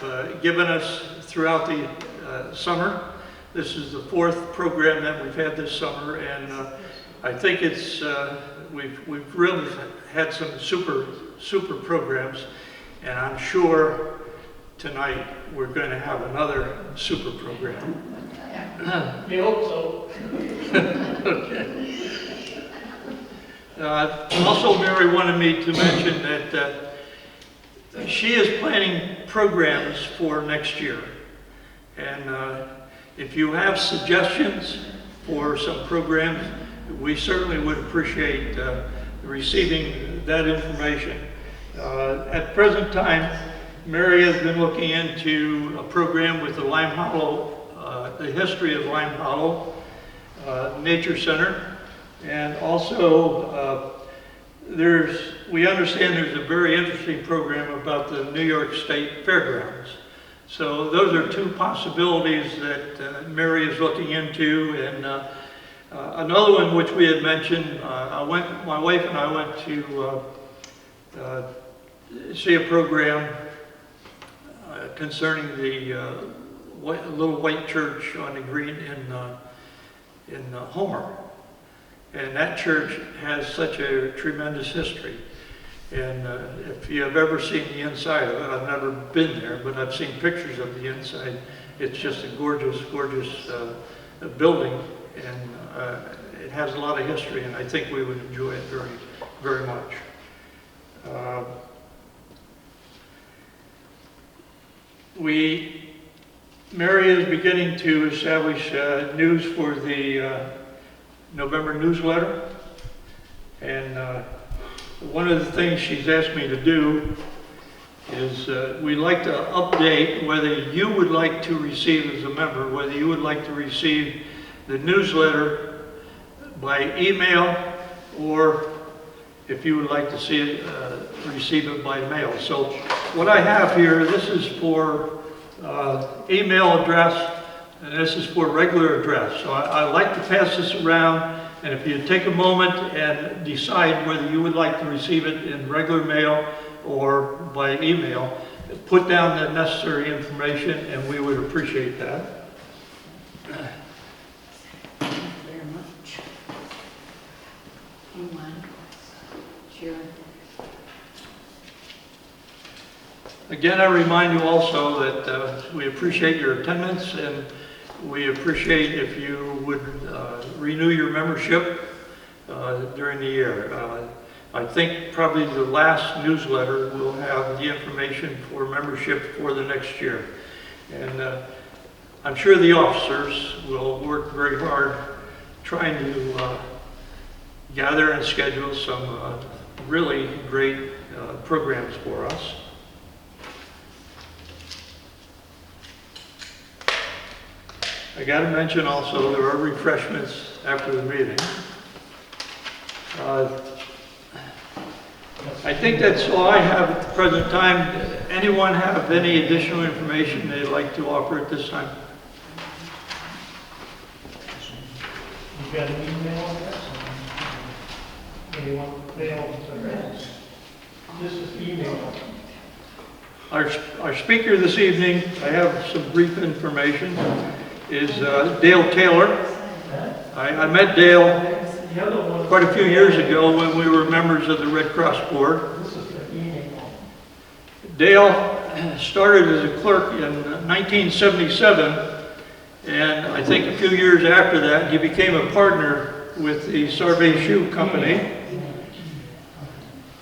have given us throughout the summer. This is the 4th program that we've had this summer, and I think it's we've really had some super programs, and I'm sure tonight we're going to have another super program. We hope so. Okay. Also, Mary wanted me to mention that she is planning programs for next year, and if you have suggestions for some programs, we certainly would appreciate receiving that information. At present time, Mary has been looking into a program with the Lime Hollow, the history of Lime Hollow Nature Center, and also we understand there's a very interesting program about the New York State Fairgrounds. So those are 2 possibilities that Mary is looking into, and another one which we had mentioned, my wife and I went to see a program concerning the little white church on the green in Homer. And that church has such a tremendous history. And if you have ever seen the inside of it, I've never been there, but I've seen pictures of the inside. It's just a gorgeous, gorgeous building, and it has a lot of history, and I think we would enjoy it very, very much. Mary is beginning to establish news for the November newsletter, and one of the things she's asked me to do is we'd like to update whether you would like to receive as a member, whether you would like to receive the newsletter by email, or if you would like to see it, receive it by mail. So what I have here, this is for email address, and this is for regular address. So I like to pass this around, and if you take a moment and decide whether you would like to receive it in regular mail or by email, put down the necessary information, and we would appreciate that. Thank you very much. You mind? Sharon. Again, I remind you also that we appreciate your attendance, and we appreciate if you would renew your membership during the year. I think probably the last newsletter will have the information for membership for the next year. And I'm sure the officers will work very hard trying to gather and schedule some really great programs for us. I got to mention also there are refreshments after the meeting. I think that's all I have at the present time. Anyone have any additional information they'd like to offer at this time? You got an email address? Anyone mail address? This is email. Our speaker this evening, I have some brief information, is Dale Taylor. I met Dale quite a few years ago when we were members of the Red Cross Board. Dale started as a clerk in 1977, and I think a few years after that he became a partner with the Sarvay Shoe Company.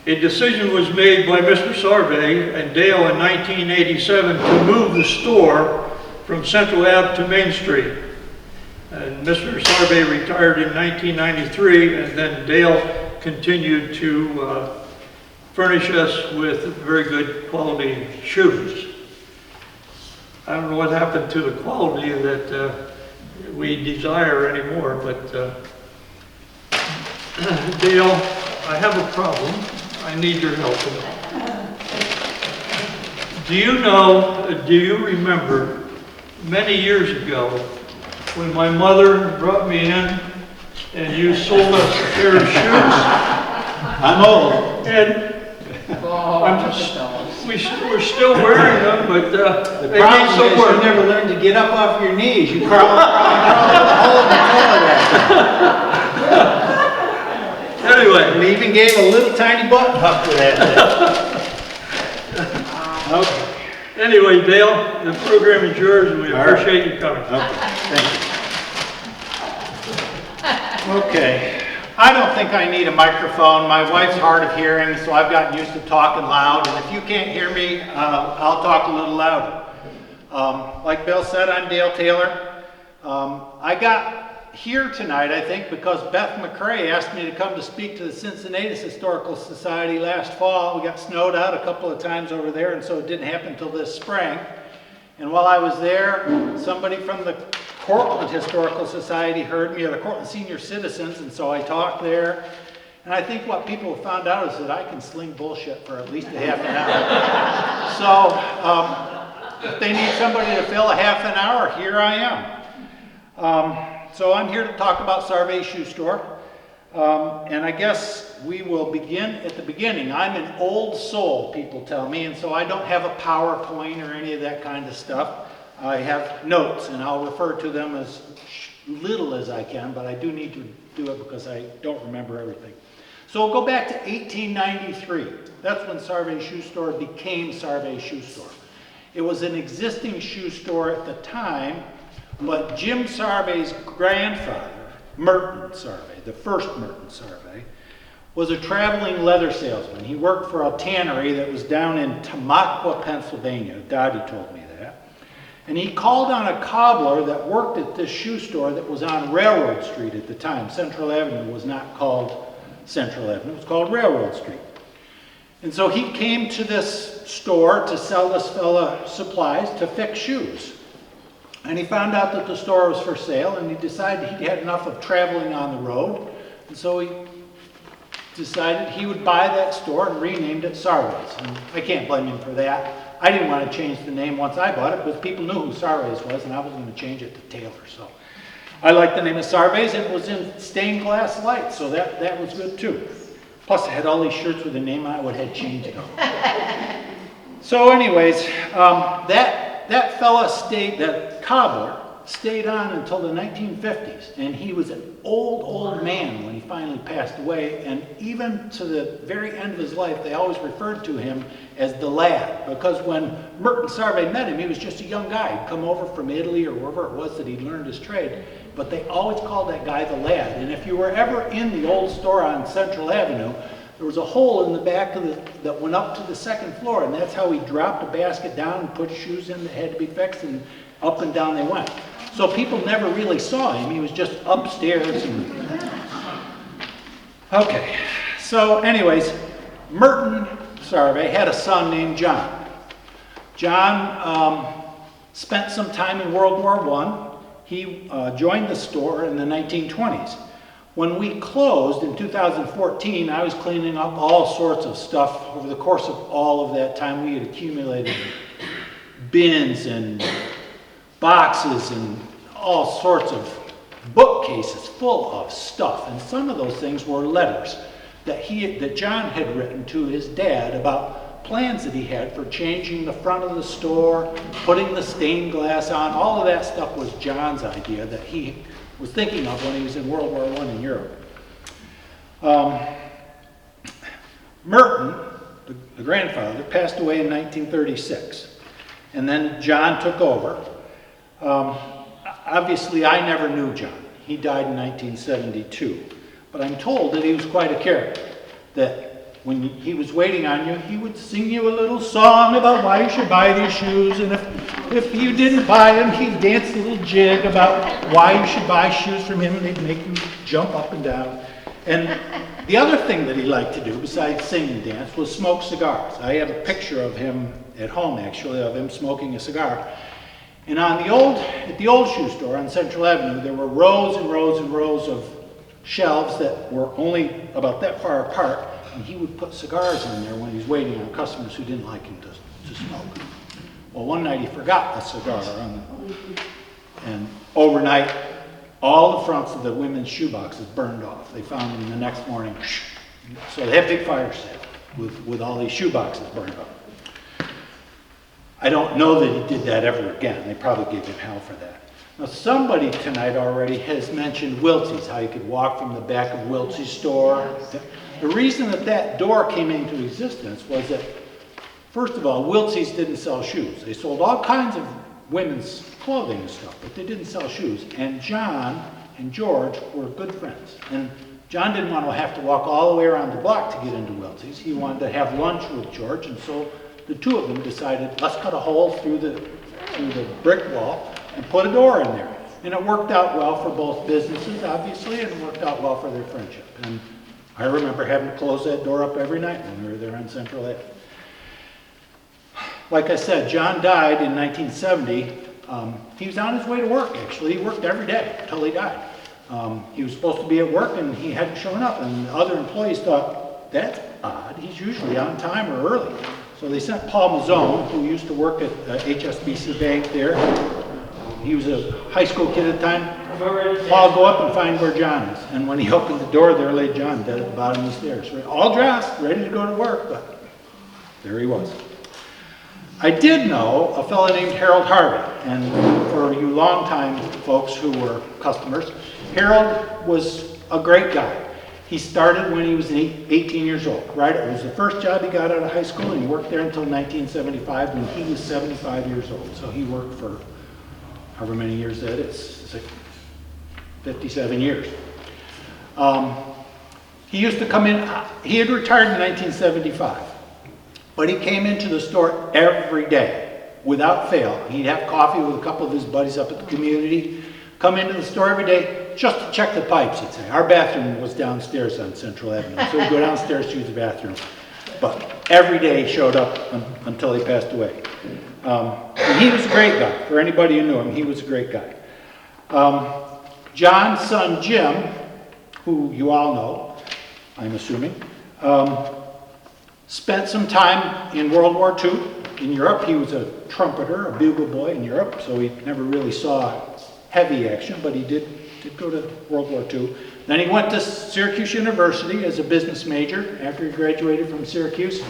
A decision was made by Mr. Sarvay and Dale in 1987 to move the store from Central Ave to Main Street. And Mr. Sarvay retired in 1993, and then Dale continued to furnish us with very good quality shoes. I don't know what happened to the quality that we desire anymore, but Dale, I have a problem. I need your help. Do you remember many years ago when my mother brought me in and you sold us a pair of shoes? I'm old. And Oh, I'm look just- at those. We're still wearing them, but The they need problem is some you work. never learn to get up off your knees. You crawl, hold the toe of that. Anyway, And he even gave a little tiny button up to that thing. Okay. anyway, Dale, the program is yours and we All right. appreciate you coming. Okay, thank you. Okay, I don't think I need a microphone. My wife's hard of hearing, so I've gotten used to talking loud, and if you can't hear me, I'll talk a little louder. Like Bill said, I'm Dale Taylor. I got here tonight, I think, because Beth McCrae asked me to come to speak to the Cincinnati Historical Society last fall. We got snowed out a couple of times over there, and so it didn't happen until this spring. And while I was there, somebody from the Cortland Historical Society heard me, or the Cortland Senior Citizens, and so I talked there. And I think what people have found out is that I can sling bullshit for at least a half an hour. So if they need somebody to fill a half an hour, here I am. So I'm here to talk about Sarvay Shoe Store. And I guess we will begin at the beginning. I'm an old soul, people tell me, and so I don't have a PowerPoint or any of that kind of stuff. I have notes, and I'll refer to them as little as I can, but I do need to do it because I don't remember everything. So we'll go back to 1893. That's when Sarvay Shoe Store became Sarvay Shoe Store. It was an existing shoe store at the time, but Jim Sarvay's grandfather, Merton Sarvay, the first Merton Sarvay, was a traveling leather salesman. He worked for a tannery that was down in Tamaqua, Pennsylvania. Dottie told me that. And he called on a cobbler that worked at this shoe store that was on Railroad Street at the time. Central Avenue was not called Central Avenue, it was called Railroad Street. And so he came to this store to sell this fella supplies to fix shoes. And he found out that the store was for sale, and he decided he'd had enough of traveling on the road. And so he decided he would buy that store and renamed it Sarvay's. And I can't blame him for that. I didn't want to change the name once I bought it, because people knew who Sarvay's was, and I was going to change it to Taylor. So I liked the name of Sarvay's. It was in stained glass light, so that was good too. Plus, I had all these shirts with the name on it, would have changed it all. So anyways, that fella that cobbler stayed on until the 1950s, and he was an old man when he finally passed away, and even to the very end of his life, they always referred to him as the lad, because when Merton Sarvay met him, he was just a young guy. He'd come over from Italy or wherever it was that he'd learned his trade, but they always called that guy the lad. And if you were ever in the old store on Central Avenue, there was a hole in the back of that went up to the second floor, and that's how he dropped a basket down and put shoes in that had to be fixed, and up and down they went. So people never really saw him. He was just upstairs. Okay, so anyways, Merton Sarvay had a son named John. John spent some time in World War I. He joined the store in the 1920s. When we closed in 2014, I was cleaning up all sorts of stuff. Over the course of all of that time, we had accumulated bins and boxes and all sorts of bookcases full of stuff. And some of those things were letters that John had written to his dad about plans that he had for changing the front of the store, putting the stained glass on. All of that stuff was John's idea that he was thinking of when he was in World War I in Europe. Merton, the grandfather, passed away in 1936, and then John took over. Obviously, I never knew John. He died in 1972, but I'm told that he was quite a character, that when he was waiting on you, he would sing you a little song about why you should buy these shoes, and if you didn't buy them, he'd dance a little jig about why you should buy shoes from him, and they'd make you jump up and down. And the other thing that he liked to do, besides sing and dance, was smoke cigars. I have a picture of him at home, actually, of him smoking a cigar. And at the old shoe store on Central Avenue, there were rows and rows and rows of shelves that were only about that far apart, and he would put cigars in there when he was waiting on customers who didn't like him to smoke. Well, one night he forgot a cigar and overnight, all the fronts of the women's shoe boxes burned off. They found them the next morning, so they had a big fire sale. with all these shoe boxes burned up. I don't know that he did that ever again. They probably gave him hell for that. Now, somebody tonight already has mentioned Wiltsie's, how you could walk from the back of Wiltsie's store. The reason that that door came into existence was that, first of all, Wiltsie's didn't sell shoes. They sold all kinds of women's clothing and stuff, but they didn't sell shoes. And John and George were good friends. And John didn't want to have to walk all the way around the block to get into Wiltsie's. He wanted to have lunch with George, and so the two of them decided, let's cut a hole through the brick wall and put a door in there. And it worked out well for both businesses, obviously, and it worked out well for their friendship. And I remember having to close that door up every night when we were there on Central Avenue. Like I said, John died in 1970. He was on his way to work, actually. He worked every day until he died. He was supposed to be at work and he hadn't shown up, and the other employees thought, that's odd, he's usually on time or early. So they sent Paul Mazzone, who used to work at HSBC Bank there. He was a high school kid at the time. Paul, go up and find where John is. And when he opened the door, there lay John dead at the bottom of the stairs. All dressed, ready to go to work, but there he was. I did know a fellow named Harold Harvey, and for you longtime folks who were customers, Harold was a great guy. He started when he was 18 years old, right? It was the first job he got out of high school, and he worked there until 1975 when he was 75 years old. So he worked for however many years that is, like 57 years. He used to come in, he had retired in 1975, but he came into the store every day without fail. He'd have coffee with a couple of his buddies up at the community, come into the store every day just to check the pipes, he'd say. Our bathroom was downstairs on Central Avenue, so he'd go downstairs to use the bathroom. But every day he showed up until he passed away. And he was a great guy. For anybody who knew him, he was a great guy. John's son Jim, who you all know, I'm assuming, spent some time in World War II in Europe. He was a trumpeter, a bugle boy in Europe, so he never really saw heavy action, but he did go to World War II. Then he went to Syracuse University as a business major after he graduated from Syracuse.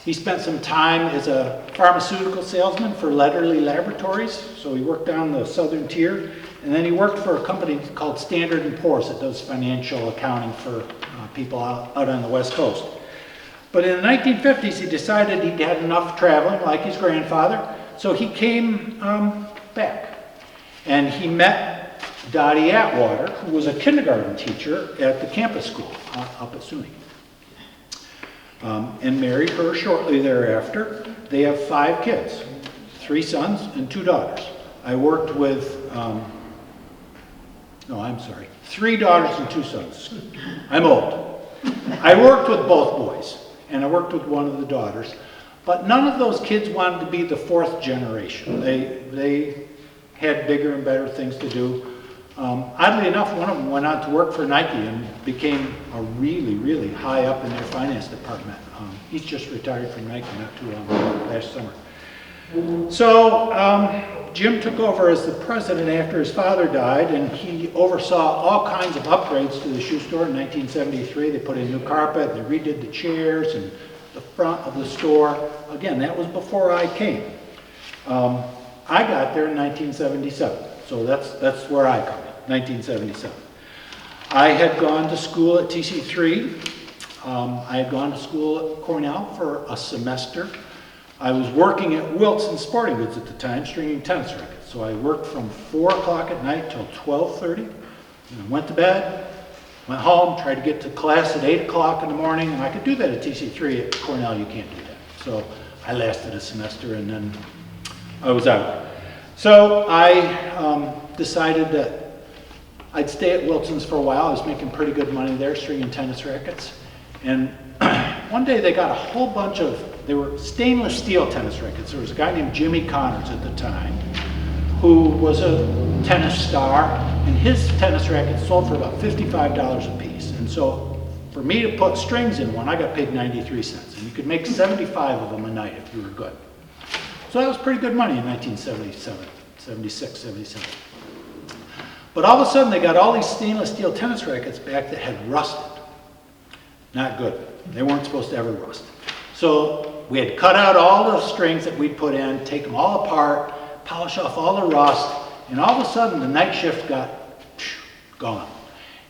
He spent some time as a pharmaceutical salesman for Letterly Laboratories, so he worked down the southern tier. And then he worked for a company called Standard & Poor's that does financial accounting for people out on the West Coast. But in the 1950s, he decided he'd had enough traveling, like his grandfather, so he came back. And he met Dottie Atwater, who was a kindergarten teacher at the campus school up at SUNY. And married her shortly thereafter. They have 5 kids, 3 sons and 2 daughters. I worked with, 3 daughters and 2 sons. I'm old. I worked with both boys, and I worked with one of the daughters, but none of those kids wanted to be the 4th generation. They had bigger and better things to do. Oddly enough, one of them went on to work for Nike and became a really, really high up in their finance department. He's just retired from Nike not too long ago, last summer. So Jim took over as the president after his father died, and he oversaw all kinds of upgrades to the shoe store in 1973. They put in new carpet, they redid the chairs and the front of the store. Again, that was before I came. I got there in 1977, so that's where I come in, 1977. I had gone to school at TC3. I had gone to school at Cornell for a semester. I was working at Wilson Sporting Goods at the time, stringing tennis rackets. So I worked from 4 o'clock at night till 12:30. And went to bed, went home, tried to get to class at 8 o'clock in the morning, and I could do that at TC3. At Cornell, you can't do that. So I lasted a semester, and then I was out. So I decided that I'd stay at Wilson's for a while. I was making pretty good money there, stringing tennis rackets. And one day they got a whole bunch of, they were stainless steel tennis rackets. There was a guy named Jimmy Connors at the time who was a tennis star, and his tennis rackets sold for about $55 a piece. And so for me to put strings in one, I got paid 93 cents. And you could make 75 of them a night if you were good. So that was pretty good money in 1977, 76, 77. But all of a sudden they got all these stainless steel tennis rackets back that had rusted. Not good. They weren't supposed to ever rust. So we had to cut out all the strings that we'd put in, take them all apart, polish off all the rust, and all of a sudden the night shift got gone.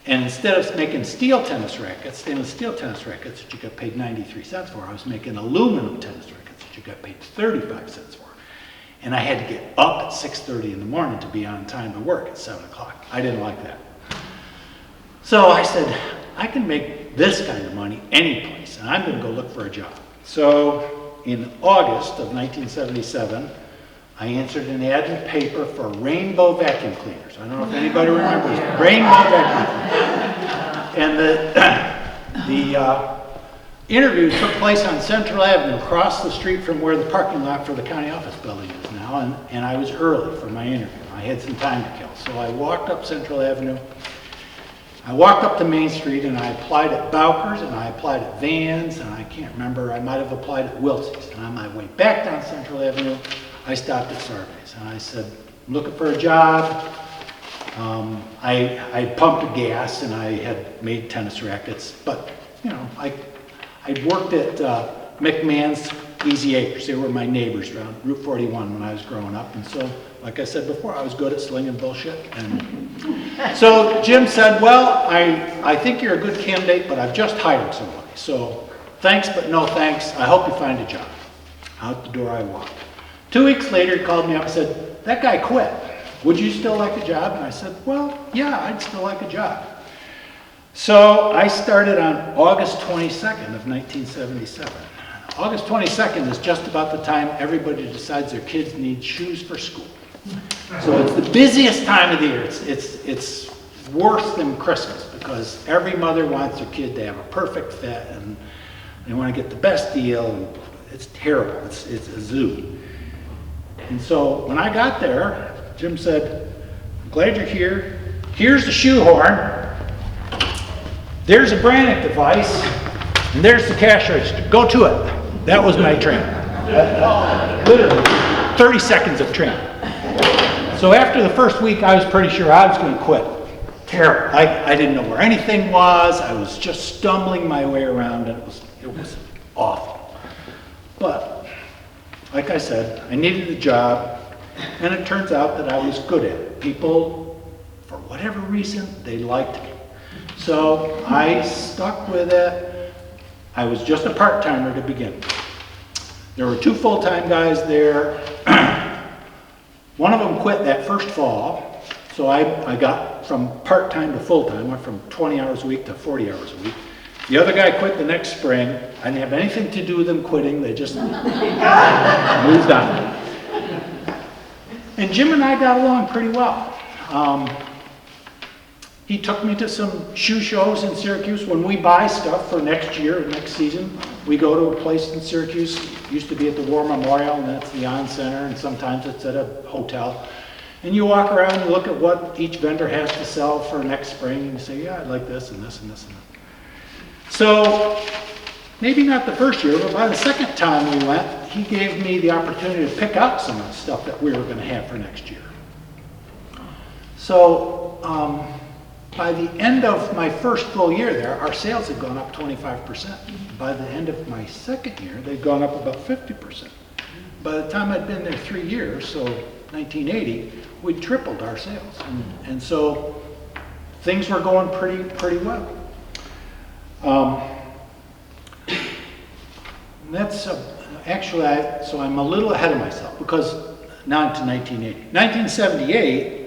And instead of making steel tennis rackets, stainless steel tennis rackets that you got paid 93 cents for, I was making aluminum tennis rackets that you got paid 35 cents for. And I had to get up at 6:30 in the morning to be on time to work at 7 o'clock. I didn't like that. So I said, I can make this kind of money any place, and I'm going to go look for a job. So in August of 1977, I answered an ad in the paper for Rainbow vacuum cleaners. I don't know if anybody remembers Rainbow vacuum cleaners. And the interview took place on Central Avenue, across the street from where the parking lot for the county office building is now, and I was early for my interview. I had some time to kill. So I walked up Central Avenue. I walked up to Main Street, and I applied at Bowker's, and I applied at Vans, and I can't remember, I might have applied at Wilsey's. And on my way back down Central Avenue, I stopped at Sarvay's, and I said, I'm looking for a job. I pumped the gas, and I had made tennis rackets, but, you know, I'd worked at McMahon's Easy Acres. They were my neighbors around Route 41 when I was growing up, and so, like I said before, I was good at slinging bullshit. And so Jim said, well, I think you're a good candidate, but I've just hired somebody. So thanks, but no thanks. I hope you find a job. Out the door I walked. 2 weeks later, he called me up and said, that guy quit. Would you still like a job? And I said, well, yeah, I'd still like a job. So I started on August 22nd of 1977. August 22nd is just about the time everybody decides their kids need shoes for school. So it's the busiest time of the year. It's worse than Christmas because every mother wants their kid to have a perfect fit and they want to get the best deal. And it's terrible. It's a zoo. And so when I got there, Jim said, I'm glad you're here. Here's the shoehorn. There's a Brannock Device. And there's the cash register. Go to it. That was my training. Literally 30 seconds of training. So after the first week, I was pretty sure I was going to quit. Terrible. I didn't know where anything was. I was just stumbling my way around, and it was awful. But like I said, I needed a job, and it turns out that I was good at it. People, for whatever reason, they liked me. So I stuck with it. I was just a part-timer to begin with. There were 2 full-time guys there. One of them quit that first fall, so I got from part-time to full-time, went from 20 hours a week to 40 hours a week. The other guy quit the next spring. I didn't have anything to do with them quitting, they just moved on. And Jim and I got along pretty well. He took me to some shoe shows in Syracuse. When we buy stuff for next year or next season, we go to a place in Syracuse. It used to be at the War Memorial, and that's the On Center, and sometimes it's at a hotel. And you walk around and look at what each vendor has to sell for next spring, and you say, yeah, I'd like this and this and this and that. So maybe not the first year, but by the second time we went, he gave me the opportunity to pick out some of the stuff that we were going to have for next year. So by the end of my first full year there, our sales had gone up 25%. By the end of my second year, they'd gone up about 50%. By the time I'd been there 3 years, so 1980, we'd tripled our sales. And so things were going pretty well. That's actually, so I'm a little ahead of myself because now into 1980. 1978,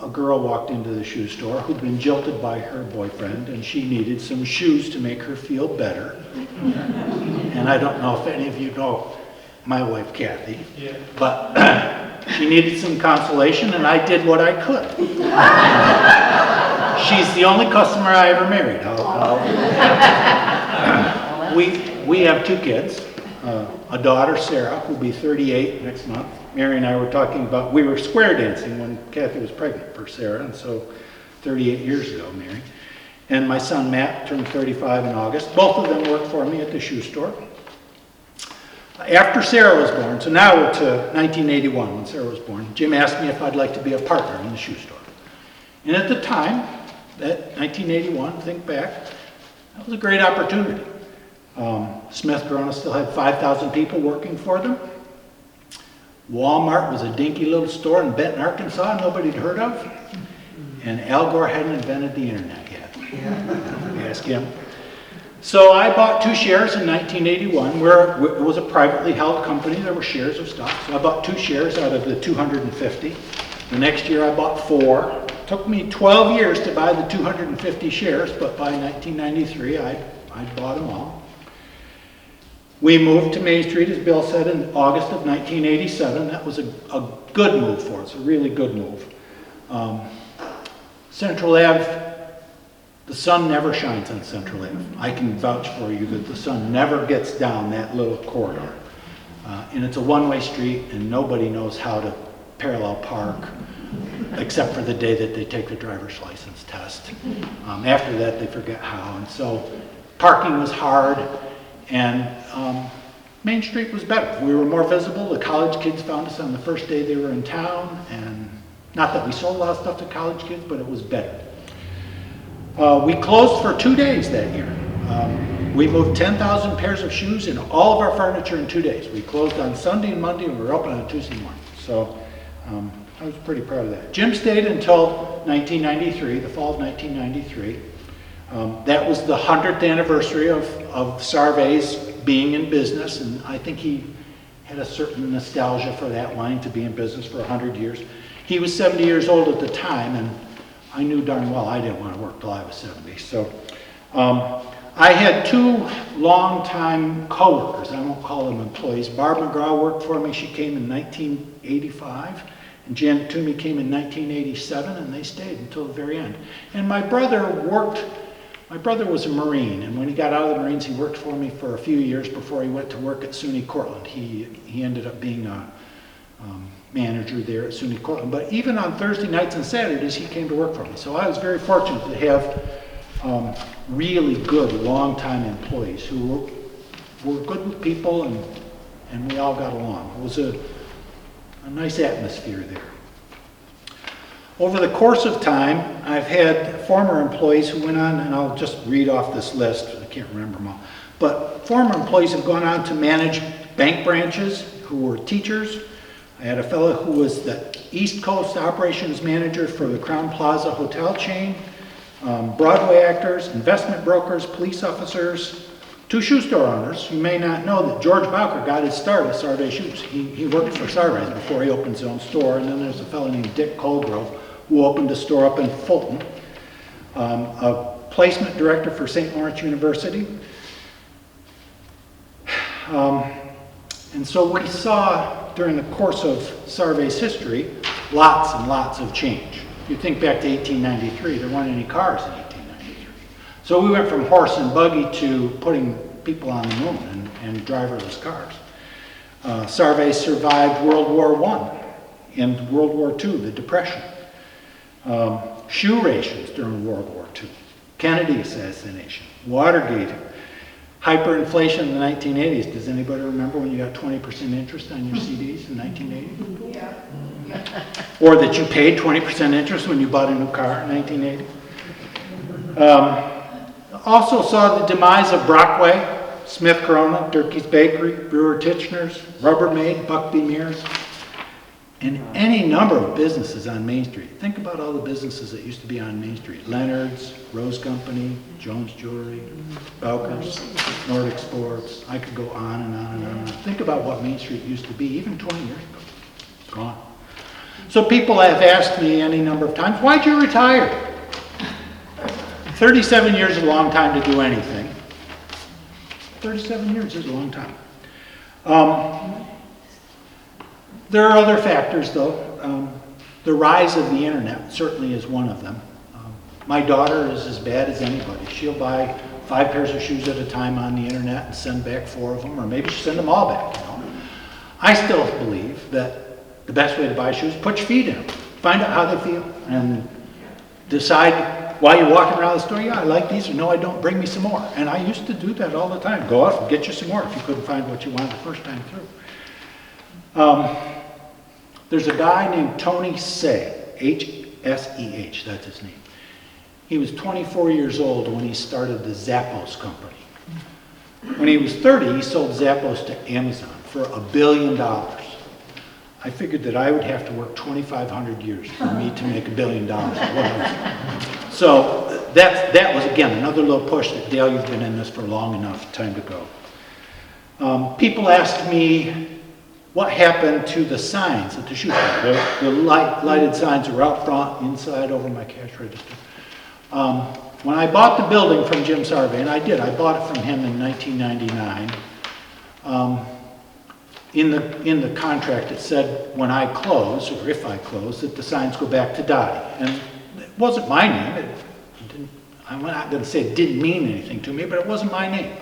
a girl walked into the shoe store who'd been jilted by her boyfriend, and she needed some shoes to make her feel better. And I don't know if any of you know my wife, Kathy, but she needed some consolation, and I did what I could. She's the only customer I ever married. We have 2 kids, a daughter, Sarah, who'll be 38 next month. Mary and I were talking about, we were square dancing when Kathy was pregnant for Sarah, and so 38 years ago, Mary. And my son, Matt, turned 35 in August. Both of them worked for me at the shoe store. After Sarah was born, so now we're to 1981 when Sarah was born, Jim asked me if I'd like to be a partner in the shoe store. And at the time, that 1981, think back, That was a great opportunity. Smith Corona still had 5,000 people working for them. Walmart was a dinky little store in Benton, Arkansas nobody'd heard of. And Al Gore hadn't invented the internet yet. Ask him. So I bought 2 shares in 1981, where it was a privately held company. There were shares of stock. So I bought 2 shares out of the 250. The next year I bought 4. It took me 12 years to buy the 250 shares, but by 1993 I'd bought them all. We moved to Main Street, as Bill said, in August of 1987. That was a good move for us, a really good move. Central Ave, the sun never shines on Central Ave. I can vouch for you that the sun never gets down that little corridor. And it's a one-way street, and nobody knows how to parallel park, except for the day that they take the driver's license test. After that, they forget how. And so parking was hard, and Main Street was better. We were more visible. The college kids found us on the first day they were in town, and not that we sold a lot of stuff to college kids, but it was better. We closed for 2 days that year. We moved 10,000 pairs of shoes and all of our furniture in 2 days. We closed on Sunday and Monday, and we were open on Tuesday morning. So I was pretty proud of that. Jim stayed until 1993, the fall of 1993. That was the 100th anniversary of Sarvay's being in business, and I think he had a certain nostalgia for that, wanting to be in business for 100 years. He was 70 years old at the time, and I knew darn well I didn't want to work till I was 70. So I had 2 longtime coworkers. I won't call them employees. Barb McGraw worked for me. She came in 1985, and Janet Toomey came in 1987, and they stayed until the very end. And my brother was a Marine, and when he got out of the Marines, he worked for me for a few years before he went to work at SUNY Cortland. He ended up being a manager there at SUNY Cortland. But even on Thursday nights and Saturdays, he came to work for me. So I was very fortunate to have really good, long-time employees who were good with people, and we all got along. It was a nice atmosphere there. Over the course of time, I've had former employees who went on, and I'll just read off this list. I can't remember them all. But former employees have gone on to manage bank branches who were teachers. I had a fellow who was the East Coast operations manager for the Crown Plaza hotel chain, Broadway actors, investment brokers, police officers, 2 shoe store owners. You may not know that George Bowker got his start at Sarvay Shoes. He worked for Sarvay before he opened his own store. And then there's a fellow named Dick Colgrove who opened a store up in Fulton, a placement director for St. Lawrence University. And so we saw during the course of Sarvay's history lots and lots of change. If you think back to 1893, there weren't any cars in 1893. So we went from horse and buggy to putting people on the moon and driverless cars. Sarvay survived World War I and World War II, the Depression. Shoe rations during World War II, Kennedy assassination, Watergate, hyperinflation in the 1980s. Does anybody remember when you got 20% interest on your CDs in 1980? Yeah. Or that you paid 20% interest when you bought a new car in 1980? Also saw the demise of Brockway, Smith Corona, Durkee's Bakery, Brewer Titchener's, Rubbermaid, Buckby Mears, and any number of businesses on Main Street. Think about all the businesses that used to be on Main Street. Leonard's, Rose Company, Jones Jewelry, Bowker's, Nordic Sports. I could go on and on and on. Think about what Main Street used to be even 20 years ago. It's gone. So people have asked me any number of times, why'd you retire? 37 years is a long time to do anything. 37 years is a long time. There are other factors, though. The rise of the internet certainly is one of them. My daughter is as bad as anybody. She'll buy 5 pairs of shoes at a time on the internet and send back 4 of them, or maybe she'll send them all back. I still believe that the best way to buy shoes, put your feet in them. Find out how they feel, and decide while you're walking around the store, yeah, I like these, or no, I don't, bring me some more. And I used to do that all the time. Go out and get you some more if you couldn't find what you wanted the first time through. There's a guy named Tony Say, H-S-E-H, that's his name. He was 24 years old when he started the Zappos company. When he was 30, he sold Zappos to Amazon for $1 billion. I figured that I would have to work 2,500 years for me to make $1 billion. So that was, again, another little push that, Dale, you've been in this for long enough, time to go. People asked me what happened to the signs at the shoe shop. The lighted signs were out front, inside, over my cash register. When I bought the building from Jim Sarvay, and I did, I bought it from him in 1999, in the contract it said when I close, or if I close, that the signs go back to Dottie. And it wasn't my name. I'm not going to say it didn't mean anything to me, but it wasn't my name.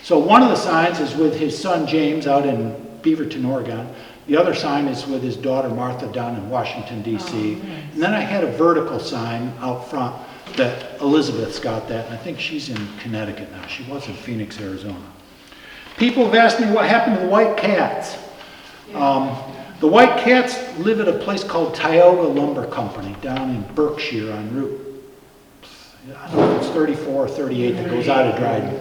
So one of the signs is with his son James out in Beaverton, Oregon. The other sign is with his daughter Martha down in Washington, D.C. Oh, nice. And then I had a vertical sign out front that Elizabeth's got that, and I think she's in Connecticut now. She was in Phoenix, Arizona. People have asked me what happened to the white cats. The white cats live at a place called Tioga Lumber Company down in Berkshire on Route, I don't know if it's 34 or 38 that goes out of Dryden.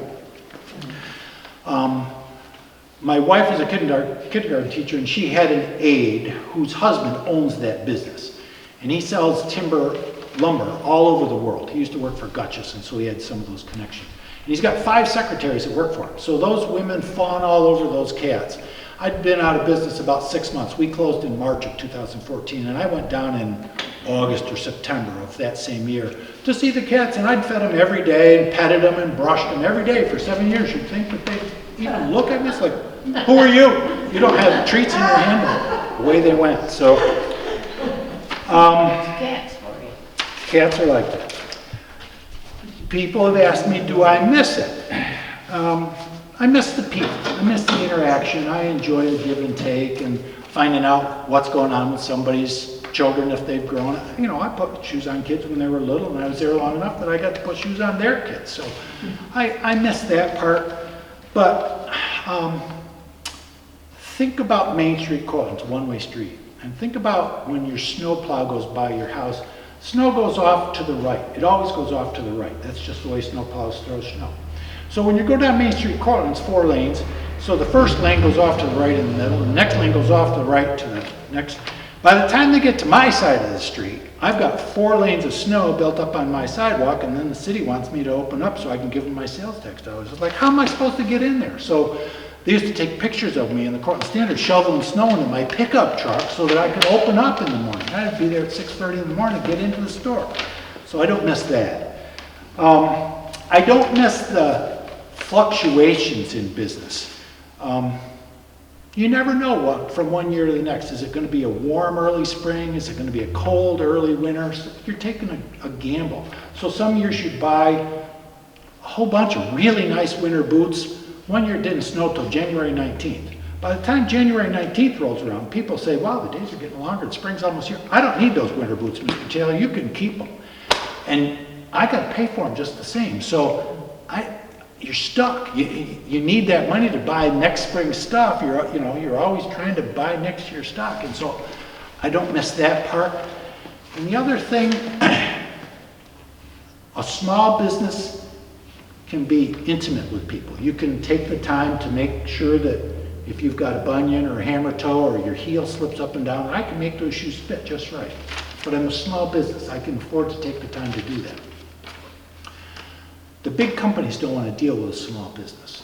My wife is a kindergarten teacher, and she had an aide whose husband owns that business. And he sells timber lumber all over the world. He used to work for Gutchess, and so he had some of those connections. And he's got 5 secretaries that work for him. So those women fawn all over those cats. I'd been out of business about 6 months. We closed in March of 2014, and I went down in August or September of that same year to see the cats, and I'd fed them every day and petted them and brushed them every day for 7 years. You'd think that they'd even look at me. It's like, who are you? You don't have treats in your hand. Away they went. So, Cats for you. cats are like that. People have asked me, do I miss it? I miss the people. I miss the interaction. I enjoy the give and take and finding out what's going on with somebody's children if they've grown. You know, I put shoes on kids when they were little, and I was there long enough that I got to put shoes on their kids. So I miss that part. But think about Main Street, Cortland. It's a one-way street. And think about when your snowplow goes by your house. Snow goes off to the right. It always goes off to the right. That's just the way snowplows throw snow. So when you go down Main Street, Cortland, it's 4 lanes. So the first lane goes off to the right in the middle. The next lane goes off to the right to the next. By the time they get to my side of the street, I've got 4 lanes of snow built up on my sidewalk, and then the city wants me to open up so I can give them my sales tax dollars. It's like, how am I supposed to get in there? So they used to take pictures of me in the Cortland Standard, shoveling snow into my pickup truck so that I could open up in the morning. I'd be there at 6:30 in the morning to get into the store. So I don't miss that. I don't miss the fluctuations in business. You never know what from one year to the next. Is it going to be a warm early spring? Is it going to be a cold early winter? So you're taking a gamble. So some years you buy a whole bunch of really nice winter boots. One year it didn't snow till January 19th. By the time January 19th rolls around, people say, wow, the days are getting longer, and spring's almost here. I don't need those winter boots, Mr. Taylor. You can keep them. And I got to pay for them just the same. So you're stuck. You need that money to buy next spring stuff. You're always trying to buy next year's stock. And so I don't miss that part. And the other thing, a small business can be intimate with people. You can take the time to make sure that if you've got a bunion or a hammer toe or your heel slips up and down, I can make those shoes fit just right. But I'm a small business. I can afford to take the time to do that. The big companies don't want to deal with a small business.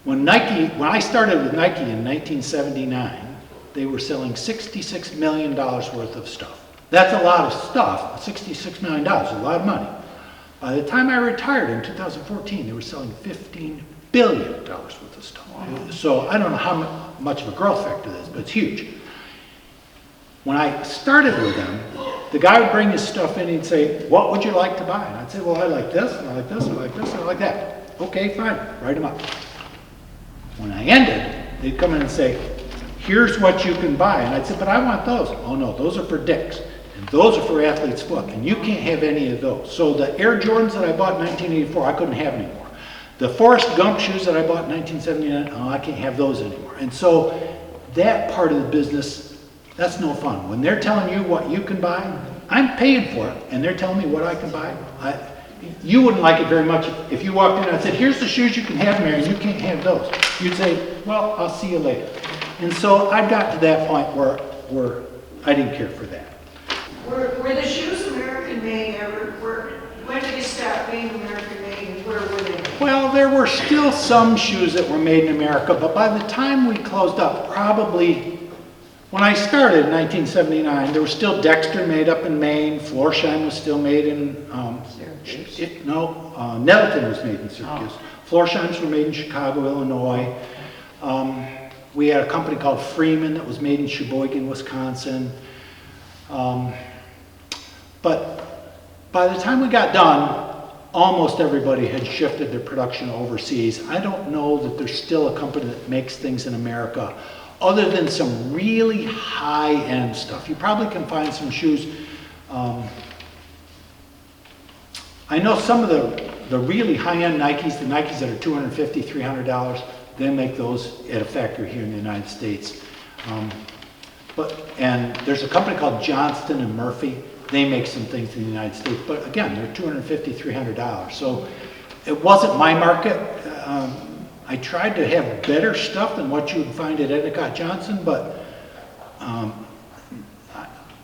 When I started with Nike in 1979, they were selling $66 million worth of stuff. That's a lot of stuff. $66 million is a lot of money. By the time I retired in 2014, they were selling $15 billion worth of stuff. Wow. So I don't know how much of a growth factor that is, but it's huge. When I started with them, the guy would bring his stuff in and he'd say, what would you like to buy? And I'd say, well, I like this, and I like this, and I like this, and I like that. Okay, fine, write them up. When I ended, they'd come in and say, here's what you can buy. And I'd say, but I want those. Oh no, those are for dicks. And those are for athlete's foot, and you can't have any of those. So the Air Jordans that I bought in 1984, I couldn't have anymore. The Forrest Gump shoes that I bought in 1979, oh, I can't have those anymore. And so that part of the business, that's no fun. When they're telling you what you can buy, I'm paying for it, and they're telling me what I can buy. You wouldn't like it very much if you walked in and said, here's the shoes you can have, Mary, and you can't have those. You'd say, well, I'll see you later. And so I got to that point where I didn't care for that. Were the shoes American made ever? When did they stop being American made and where were they? Well, there were still some shoes that were made in America, but by the time we closed up, probably when I started in 1979, there was still Dexter made up in Maine, Florsheim was still made in, Nettleton was made in Syracuse. Florsheims were made in Chicago, Illinois. We had a company called Freeman that was made in Sheboygan, Wisconsin. But by the time we got done, almost everybody had shifted their production overseas. I don't know that there's still a company that makes things in America other than some really high-end stuff. You probably can find some shoes. I know some of the really high-end Nikes, the Nikes that are $250, $300, they make those at a factory here in the United States. And there's a company called Johnston and Murphy. They make some things in the United States, but again, they're $250, $300. So it wasn't my market. I tried to have better stuff than what you would find at Endicott Johnson, but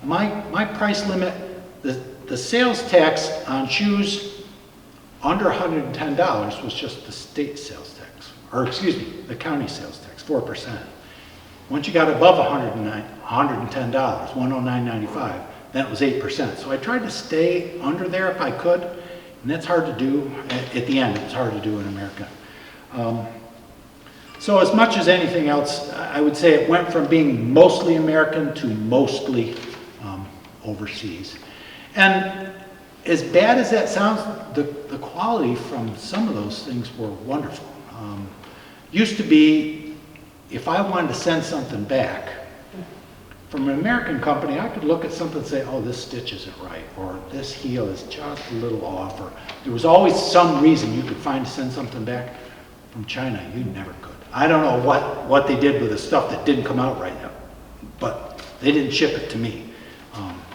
my price limit, the sales tax on shoes under $110 was just the state sales tax, or excuse me, the county sales tax, 4%. Once you got above $110, $109.95, then it was 8%. So I tried to stay under there if I could, and that's hard to do. At the end, it's hard to do in America. So as much as anything else, I would say it went from being mostly American to mostly overseas. And as bad as that sounds, the quality from some of those things were wonderful. Used to be, if I wanted to send something back, from an American company, I could look at something and say, oh, this stitch isn't right, or this heel is just a little off, or there was always some reason you could find to send something back. From China, you never could. I don't know what they did with the stuff that didn't come out right now, but they didn't ship it to me.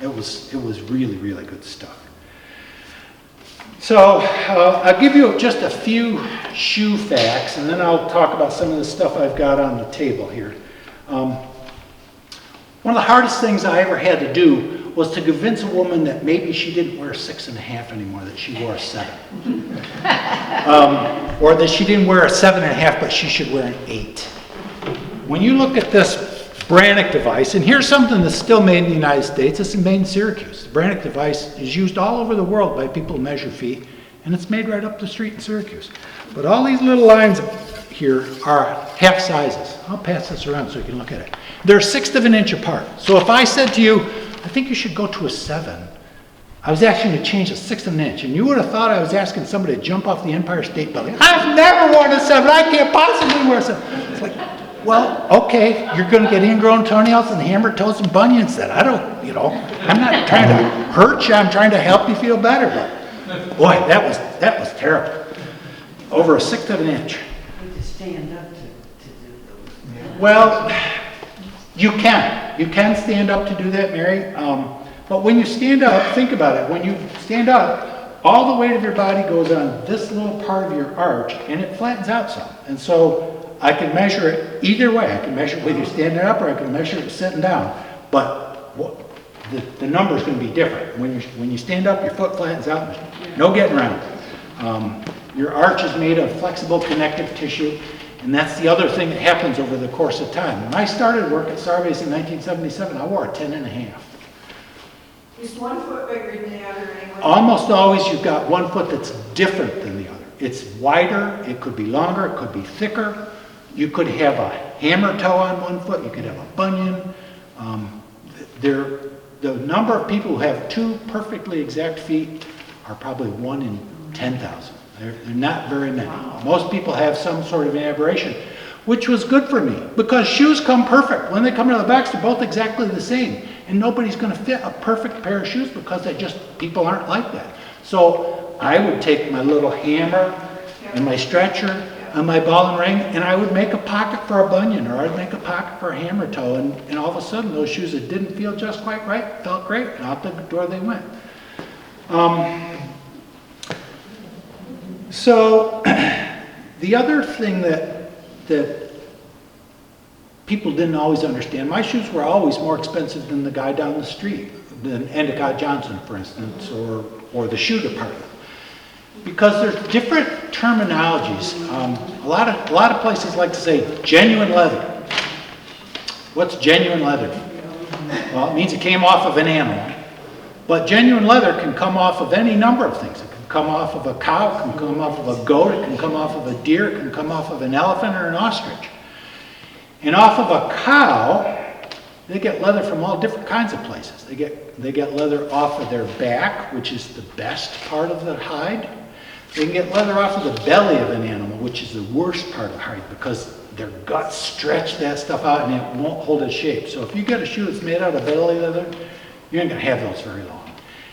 It was really, really good stuff. So I'll give you just a few shoe facts, and then I'll talk about some of the stuff I've got on the table here. One of the hardest things I ever had to do was to convince a woman that maybe she didn't wear a 6.5 anymore, that she wore a 7. Or that she didn't wear a 7.5, but she should wear an 8. When you look at this Brannock Device, and here's something that's still made in the United States, it's made in Syracuse. The Brannock Device is used all over the world by people who measure feet, and it's made right up the street in Syracuse. But all these little lines here are half sizes. I'll pass this around so you can look at it. They're 1/6 of an inch apart. So if I said to you, I think you should go to a 7, I was asking to change a 1/6 of an inch, and you would have thought I was asking somebody to jump off the Empire State Building. I've never worn a 7. I can't possibly wear a 7. It's like, well, okay, you're going to get ingrown toenails and hammer toes and bunions then. I don't, I'm not trying to hurt you. I'm trying to help you feel better. But boy, that was terrible. Over a 1/6 of an inch. You just stand up to do those. Well, you can stand up to do that, Mary. But when you stand up, think about it. When you stand up, all the weight of your body goes on this little part of your arch, and it flattens out some. And so I can measure it either way. I can measure it whether you're standing up or I can measure it sitting down. But the number is going to be different. When you stand up, your foot flattens out. No getting around it. Your arch is made of flexible connective tissue. And that's the other thing that happens over the course of time. When I started work at Sarvay's in 1977, I wore a 10.5. Is one foot bigger than the other anyway? Almost always you've got one foot that's different than the other. It's wider, it could be longer, it could be thicker. You could have a hammer toe on one foot, you could have a bunion. The number of people who have 2 perfectly exact feet are probably 1 in 10,000. They're not very many. Wow. Most people have some sort of an aberration, which was good for me because shoes come perfect. When they come out of the box, they're both exactly the same. And nobody's going to fit a perfect pair of shoes because people aren't like that. So I would take my little hammer and my stretcher on my ball and ring, and I would make a pocket for a bunion, or I'd make a pocket for a hammer toe, and all of a sudden those shoes that didn't feel just quite right felt great, and out the door they went. So the other thing that people didn't always understand, my shoes were always more expensive than the guy down the street, than Endicott Johnson, for instance, or the shoe department. Because there's different terminologies. A lot of places like to say genuine leather. What's genuine leather? Well, it means it came off of an animal. But genuine leather can come off of any number of things. It can come off of a cow, it can come off of a goat, it can come off of a deer, it can come off of an elephant or an ostrich. And off of a cow, they get leather from all different kinds of places. They get leather off of their back, which is the best part of the hide. They can get leather off of the belly of an animal, which is the worst part of the hide, because their guts stretch that stuff out and it won't hold its shape. So if you get a shoe that's made out of belly leather, you ain't gonna have those very long.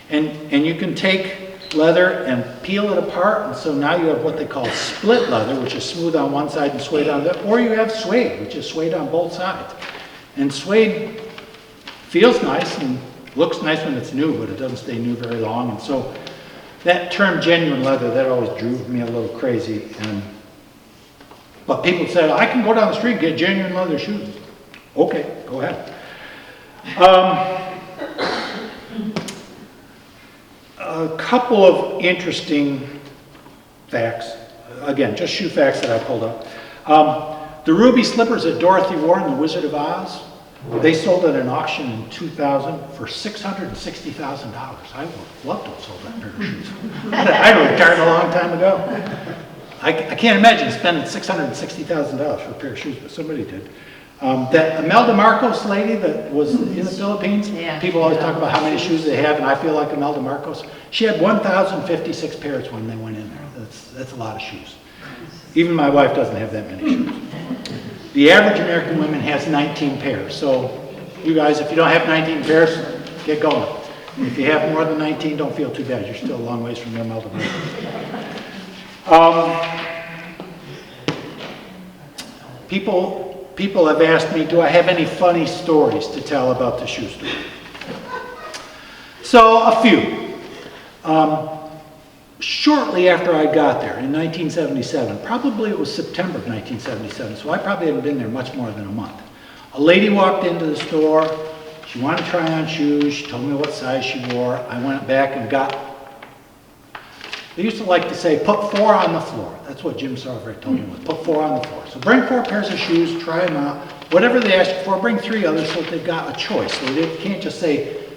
And you can take leather and peel it apart, and so now you have what they call split leather, which is smooth on one side and suede on the other, or you have suede, which is suede on both sides. And suede feels nice and looks nice when it's new, but it doesn't stay new very long. And so that term genuine leather, that always drove me a little crazy. But people said, I can go down the street and get genuine leather shoes. Okay, go ahead. A couple of interesting facts. Again, just shoe facts that I pulled up. The ruby slippers that Dorothy wore in The Wizard of Oz, they sold at an auction in 2000 for $660,000. I would love to have sold that pair of shoes. I retired a long time ago. I can't imagine spending $660,000 for a pair of shoes, but somebody did. That Imelda Marcos lady that was in the Philippines, people always talk about how many shoes they have, and I feel like Imelda Marcos. She had 1,056 pairs when they went in there. That's a lot of shoes. Even my wife doesn't have that many shoes. The average American woman has 19 pairs. So you guys, if you don't have 19 pairs, get going. If you have more than 19, don't feel too bad. You're still a long ways from your Imelda Marcos. People have asked me, do I have any funny stories to tell about the shoe store? So, a few. Shortly after I got there, in 1977, probably it was September of 1977, so I probably hadn't been there much more than a month. A lady walked into the store. She wanted to try on shoes. She told me what size she wore. I went back and got, they used to like to say, put 4 on the floor. That's what Jim Sarvay told me, was put 4 on the floor. So bring 4 pairs of shoes, try them out. Whatever they ask you for, bring 3 others so that they've got a choice. So they can't just say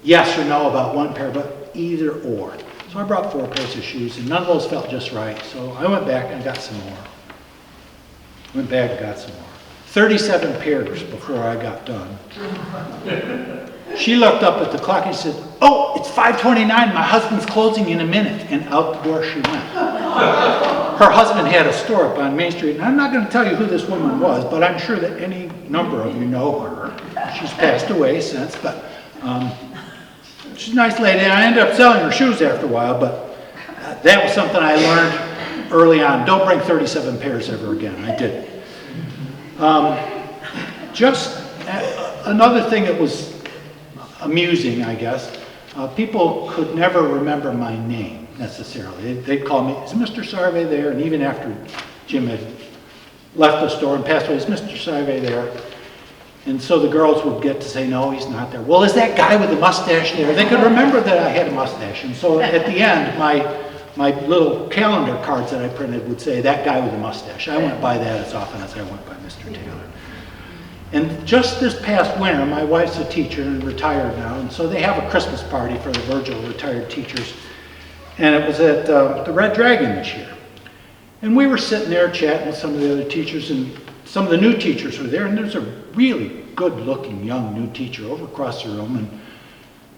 yes or no about one pair, but either or. So I brought 4 pairs of shoes, and none of those felt just right. So I went back and got some more. 37 pairs before I got done. She looked up at the clock and said, oh, it's 5:29, my husband's closing in a minute. And out the door she went. Her husband had a store up on Main Street, and I'm not going to tell you who this woman was, but I'm sure that any number of you know her. She's passed away since, but she's a nice lady, and I ended up selling her shoes after a while, but that was something I learned early on. Don't bring 37 pairs ever again. I didn't. Just another thing that was amusing, I guess, people could never remember my name necessarily. They'd call me, is Mr. Sarvay there? And even after Jim had left the store and passed away, is Mr. Sarvay there? And so the girls would get to say, no, he's not there. Well, is that guy with the mustache there? They could remember that I had a mustache. And so at the end, my little calendar cards that I printed would say, that guy with the mustache. I went by that as often as I went by Mr. Taylor. And just this past winter, my wife's a teacher and retired now, and so they have a Christmas party for the Virgil retired teachers. And it was at the Red Dragon this year. And we were sitting there chatting with some of the other teachers, and some of the new teachers were there, and there's a really good-looking young new teacher over across the room.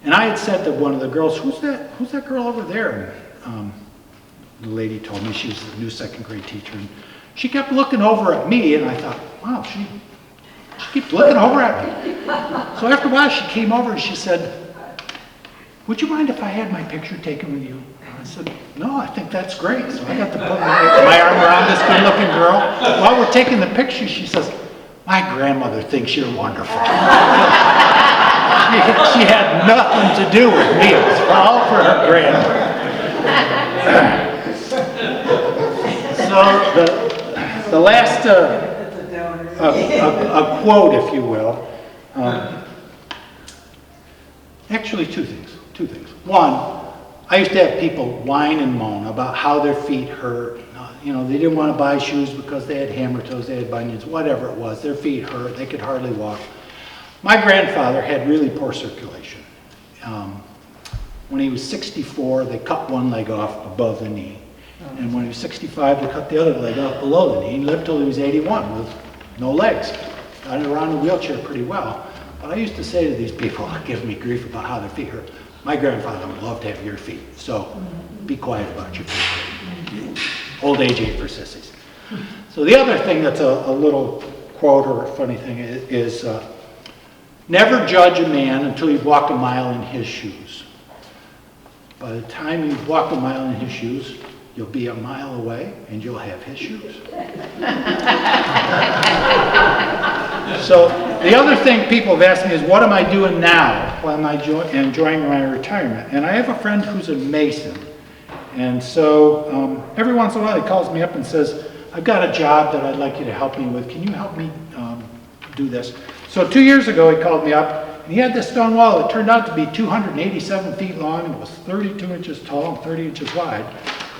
And I had said to one of the girls, who's that girl over there? And the lady told me she's the new second grade teacher. And she kept looking over at me, and I thought, wow, she keeps looking over at me. So after a while, she came over and she said, would you mind if I had my picture taken with you? I said, no, I think that's great. So I got to put my arm around this good-looking girl. While we're taking the picture, she says, my grandmother thinks you're wonderful. She had nothing to do with me. It was all for her grandmother. So the last, a quote, if you will. Actually, two things. One, I used to have people whine and moan about how their feet hurt. You know, they didn't want to buy shoes because they had hammer toes, they had bunions, whatever it was. Their feet hurt, they could hardly walk. My grandfather had really poor circulation. When he was 64, they cut one leg off above the knee. And when he was 65, they cut the other leg off below the knee. He lived till he was 81 with no legs. Got around in a wheelchair pretty well. But I used to say to these people, give me grief about how their feet hurt. My grandfather would love to have your feet, so be quiet about your feet. Old age ain't for sissies. So the other thing that's a little quote or a funny thing is never judge a man until you've walked a mile in his shoes. By the time you've walked a mile in his shoes, you'll be a mile away and you'll have his shoes. So the other thing people have asked me is, what am I doing now while I'm enjoying my retirement? And I have a friend who's a mason. And so every once in a while he calls me up and says, I've got a job that I'd like you to help me with. Can you help me do this? So 2 years ago he called me up and he had this stone wall that turned out to be 287 feet long and it was 32 inches tall and 30 inches wide.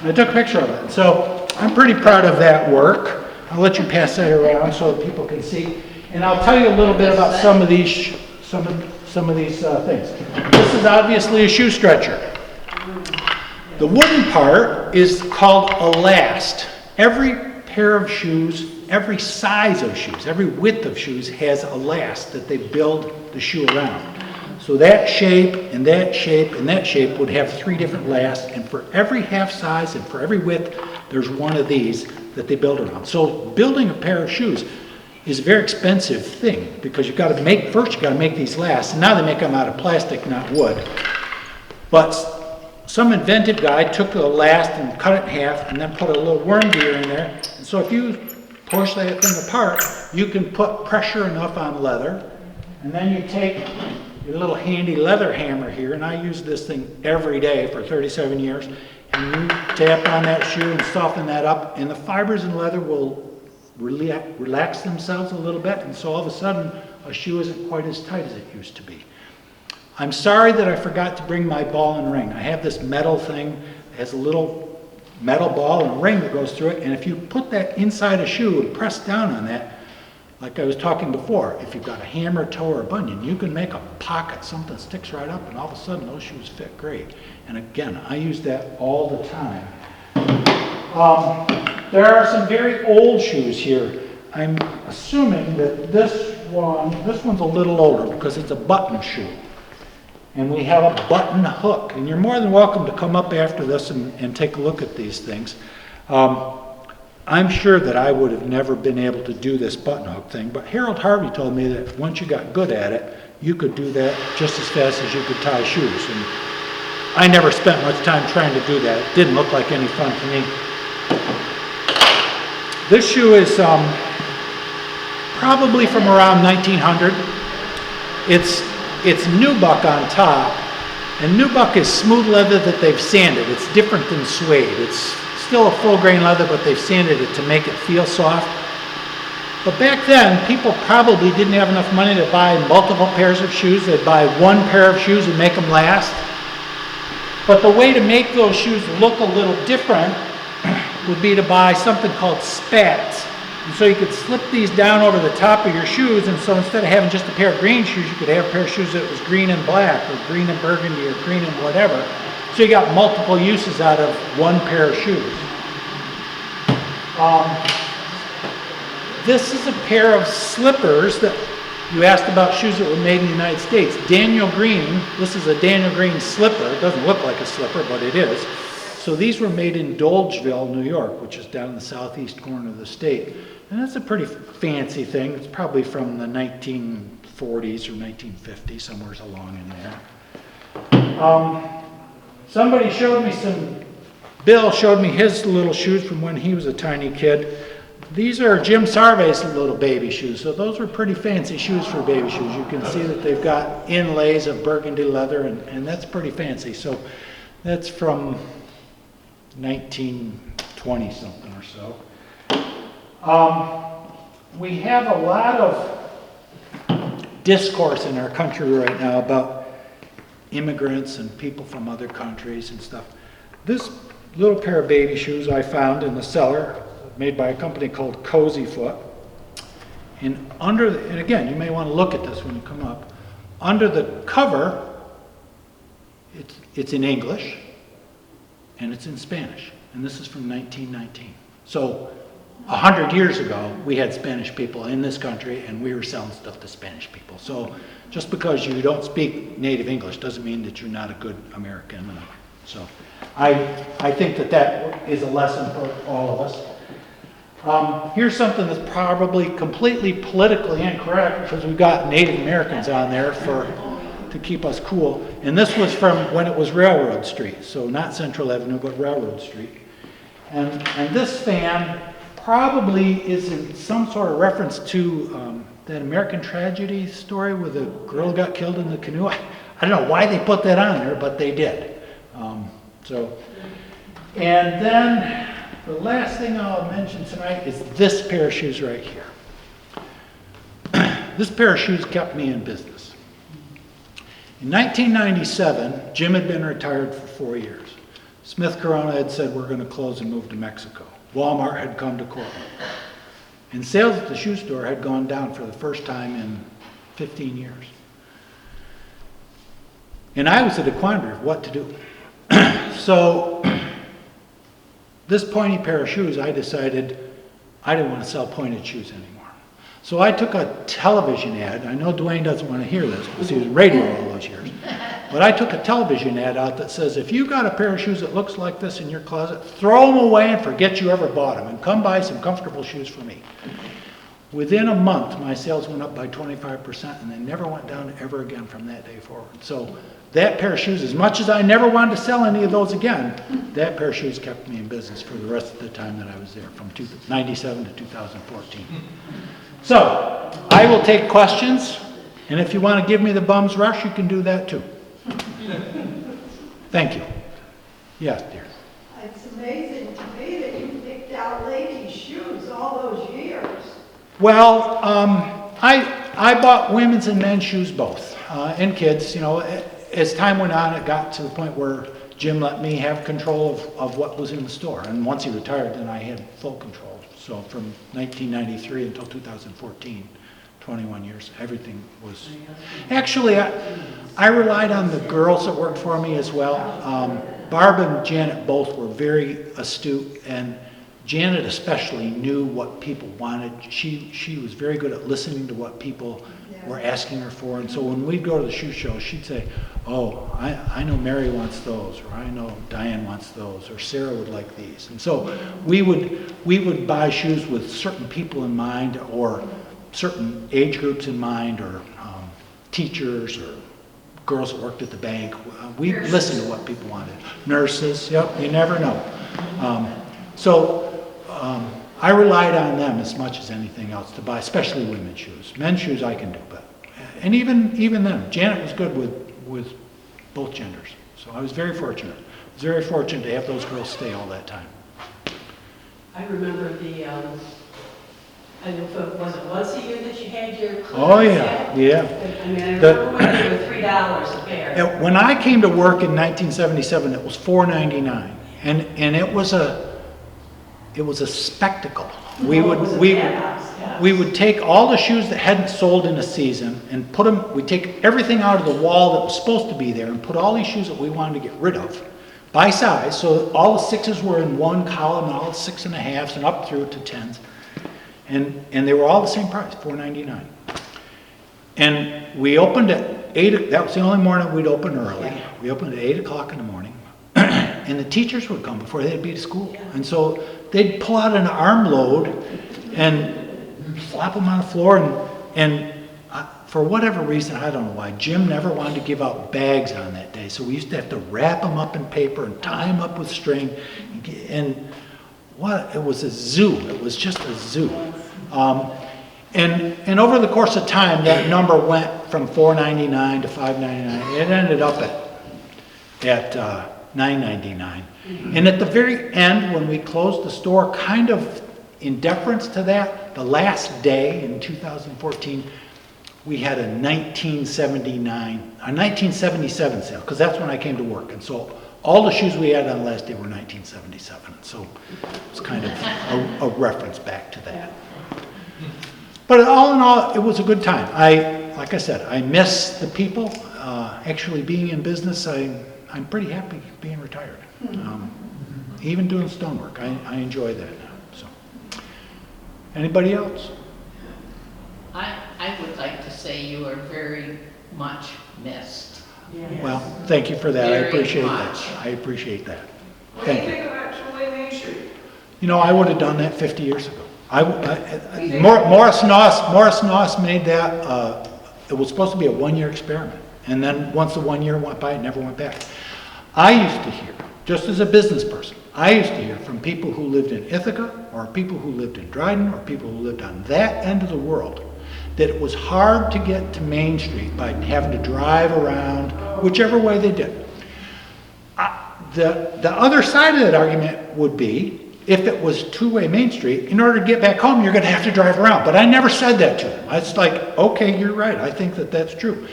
And I took a picture of it. So I'm pretty proud of that work. I'll let you pass that around so that people can see. And I'll tell you a little bit about some of these things. This is obviously a shoe stretcher. The wooden part is called a last. Every pair of shoes, every size of shoes, every width of shoes has a last that they build the shoe around. So that shape and that shape and that shape would have 3 different lasts, and for every half size and for every width, there's one of these that they build around. So building a pair of shoes is a very expensive thing because you've got to make these last. And now they make them out of plastic, not wood. But some inventive guy took the last and cut it in half and then put a little worm gear in there. And so if you push that thing apart, you can put pressure enough on leather. And then you take your little handy leather hammer here, and I use this thing every day for 37 years. And you tap on that shoe and soften that up, and the fibers in leather will relax themselves a little bit, and so all of a sudden a shoe isn't quite as tight as it used to be. I'm sorry that I forgot to bring my ball and ring. I have this metal thing that has a little metal ball and ring that goes through it, and if you put that inside a shoe and press down on that, like I was talking before, if you've got a hammer toe or a bunion, you can make a pocket, something sticks right up, and all of a sudden those shoes fit great. And again, I use that all the time. There are some very old shoes here. I'm assuming that this one's a little older because it's a button shoe. And we have a button hook. And you're more than welcome to come up after this and take a look at these things. I'm sure that I would have never been able to do this button hook thing, but Harold Harvey told me that once you got good at it, you could do that just as fast as you could tie shoes. And I never spent much time trying to do that. It didn't look like any fun to me. This shoe is probably from around 1900. It's nubuck on top, and nubuck is smooth leather that they've sanded. It's different than suede. It's still a full grain leather, but they've sanded it to make it feel soft. But back then, people probably didn't have enough money to buy multiple pairs of shoes. They'd buy one pair of shoes and make them last. But the way to make those shoes look a little different would be to buy something called spats. And so you could slip these down over the top of your shoes, and so instead of having just a pair of green shoes, you could have a pair of shoes that was green and black, or green and burgundy, or green and whatever. So you got multiple uses out of one pair of shoes. This is a pair of slippers that you asked about shoes that were made in the United States. Daniel Green, this is a Daniel Green slipper. It doesn't look like a slipper, but it is. So these were made in Dolgeville, New York, which is down in the southeast corner of the state. And that's a pretty fancy thing. It's probably from the 1940s or 1950s, somewhere along in there. Somebody showed me some Bill showed me his little shoes from when he was a tiny kid. These are Jim Sarvay's little baby shoes. So those were pretty fancy shoes for baby shoes. You can see that they've got inlays of burgundy leather, and that's pretty fancy. So that's from 1920 something or so. We have a lot of discourse in our country right now about immigrants and people from other countries and stuff. This little pair of baby shoes I found in the cellar, made by a company called Cozy Foot. And and again, you may want to look at this when you come up. Under the cover, it's in English and it's in Spanish. And this is from 1919. So 100 years ago, we had Spanish people in this country and we were selling stuff to Spanish people. So just because you don't speak native English doesn't mean that you're not a good American. So I think that is a lesson for all of us. Here's something that's probably completely politically incorrect because we've got Native Americans on there to keep us cool. And this was from when it was Railroad Street, so not Central Avenue, but Railroad Street. And this fan probably is in some sort of reference to that American Tragedy story where the girl got killed in the canoe. I don't know why they put that on there, but they did. And then the last thing I'll mention tonight is this pair of shoes right here. This pair of shoes kept me in business. In 1997, Jim had been retired for 4 years. Smith Corona had said, we're going to close and move to Mexico. Walmart had come to Cortland. And sales at the shoe store had gone down for the first time in 15 years. And I was at a quandary of what to do. So this pointy pair of shoes, I decided I didn't want to sell pointed shoes anymore. So I took a television ad. I know Dwayne doesn't want to hear this because he was radio all those years. But I took a television ad out that says, if you got a pair of shoes that looks like this in your closet, throw them away and forget you ever bought them and come buy some comfortable shoes for me. Within a month, my sales went up by 25% and they never went down ever again from that day forward. So that pair of shoes, as much as I never wanted to sell any of those again, that pair of shoes kept me in business for the rest of the time that I was there, from 97 to 2014. So, I will take questions, and if you want to give me the bum's rush, you can do that too. Thank you. Yes, dear. It's amazing to me that you picked out ladies' shoes all those years. Well, I bought women's and men's shoes both, and kids. You know, as time went on, it got to the point where Jim let me have control of what was in the store. And once he retired, then I had full control. So from 1993 until 2014, 21 years, everything was... Actually, I relied on the girls that worked for me as well. Barb and Janet both were very astute, and Janet especially knew what people wanted. She was very good at listening to what people were asking her for. And so when we'd go to the shoe show, she'd say, oh, I know Mary wants those, or I know Diane wants those, or Sarah would like these. And so we would buy shoes with certain people in mind, or certain age groups in mind, or teachers, or girls that worked at the bank. We listened to what people wanted. Nurses, yep, you never know. I relied on them as much as anything else to buy, especially women's shoes. Men's shoes I can do, and even them. Janet was good with both genders, so I was very fortunate. I was very fortunate to have those girls stay all that time. I remember I don't know if it was once a year that you had your clothes. Oh yeah, yeah. I mean, I remember when they were $3 a pair. When I came to work in 1977, it was $4.99, and it was a spectacle. We would take all the shoes that hadn't sold in a season and put them. We'd take everything out of the wall that was supposed to be there and put all these shoes that we wanted to get rid of by size. So all the 6s were in one column, and all the 6.5s, and up through to 10s. And they were all the same price, $4.99. And we opened at 8. That was the only morning we'd open early. We opened at 8 o'clock in the morning, and the teachers would come before they'd be to school. And so they'd pull out an armload and slap them on the floor. And for whatever reason, I don't know why, Jim never wanted to give out bags on that day. So we used to have to wrap them up in paper and tie them up with string. And what, it was a zoo. It was just a zoo. And over the course of time, that number went from $4.99 to $5.99. It ended up at $9.99. And at the very end, when we closed the store, kind of in deference to that, the last day in 2014, we had a 1977 sale, because that's when I came to work. And so all the shoes we had on the last day were 1977. So it's kind of a reference back to that. But all in all, it was a good time. Like I said, I miss the people. Actually being in business, I'm pretty happy being retired. Even doing stonework, I enjoy that now. So, anybody else? I would like to say you are very much missed. Well, thank you for that. I Very appreciate much. that. I appreciate that. What do you Thank you. think about two-way Main Street? You know, I would have done that 50 years ago. Morris Noss made that, it was supposed to be a one-year experiment. And then once the 1 year went by, it never went back. I used to hear, just as a business person, I used to hear from people who lived in Ithaca, or people who lived in Dryden, or people who lived on that end of the world, that it was hard to get to Main Street by having to drive around, whichever way they did. The other side of that argument would be, if it was two-way Main Street, in order to get back home, you're going to have to drive around. But I never said that to them. It's like, okay, you're right. I think that that's true.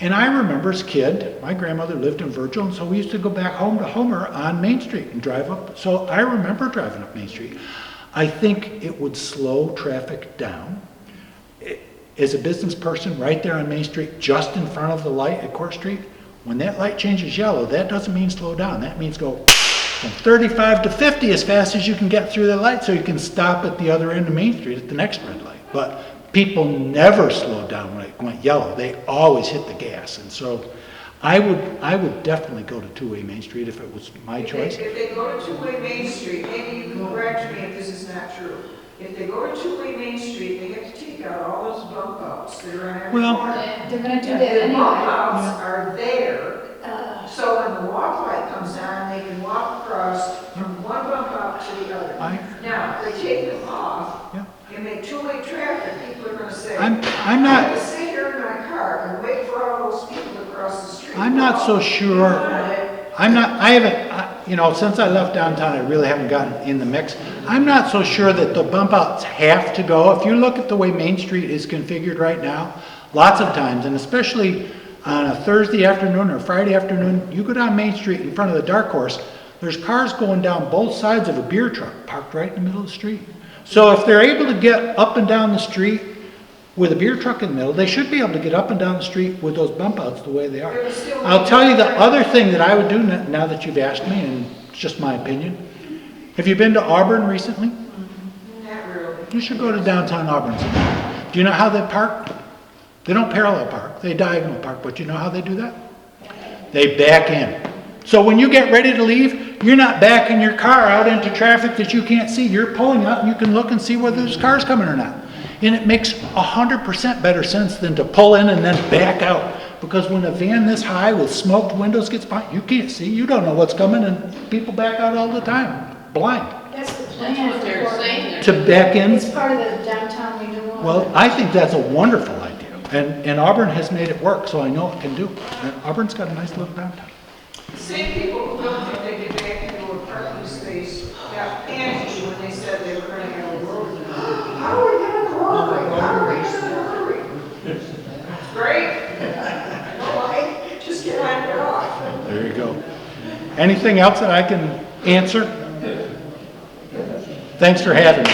And I remember as a kid, my grandmother lived in Virgil, and so we used to go back home to Homer on Main Street and drive up. So I remember driving up Main Street. I think it would slow traffic down. As a business person, right there on Main Street, just in front of the light at Court Street, when that light changes yellow, that doesn't mean slow down. That means go from 35 to 50 as fast as you can get through the light, so you can stop at the other end of Main Street at the next red light. But people never slowed down when it went yellow. They always hit the gas. And so I would definitely go to two-way Main Street if it was my choice. If they go to two-way Main Street, maybe you can correct me if this is not true. If they go to two-way Main Street, they have to take out all those bump outs that are on every Well, corner. They're gonna do And that the anyway. bump outs are there, so when the walk light comes on, they can walk across from one bump out to the other. Now, if they take them off Yeah. and make two-way traffic, people are gonna say, I'm I not, have to sit here in my car and wait for all those people to cross the street. I'm not so sure. Since I left downtown, I really haven't gotten in the mix. I'm not so sure that the bump outs have to go. If you look at the way Main Street is configured right now, lots of times, and especially on a Thursday afternoon or Friday afternoon, you go down Main Street in front of the Dark Horse, there's cars going down both sides of a beer truck parked right in the middle of the street. So if they're able to get up and down the street with a beer truck in the middle, they should be able to get up and down the street with those bump outs the way they are. I'll tell you the other thing that I would do now that you've asked me, and it's just my opinion. Have you been to Auburn recently? Not really. You should go to downtown Auburn sometime. Do you know how they park? They don't parallel park, they diagonal park, but you know how they do that? They back in. So when you get ready to leave, you're not backing your car out into traffic that you can't see. You're pulling out and you can look and see whether there's cars coming or not. And it makes 100% better sense than to pull in and then back out. Because when a van this high with smoked windows gets by, you can't see, you don't know what's coming, and people back out all the time, blind. That's the plan. That's what they're for saying. To back in, It's part of the downtown renewal. well, I think that's a wonderful idea. And Auburn has made it work, so I know it can do. And Auburn's got a nice little downtown. Same people who don't think they get back into a parking space got panicky when they said they were running out of road. How are we gonna hurry? How are we gonna hurry? Great. No, just get on and get off. There you go. Anything else that I can answer? Thanks for having me.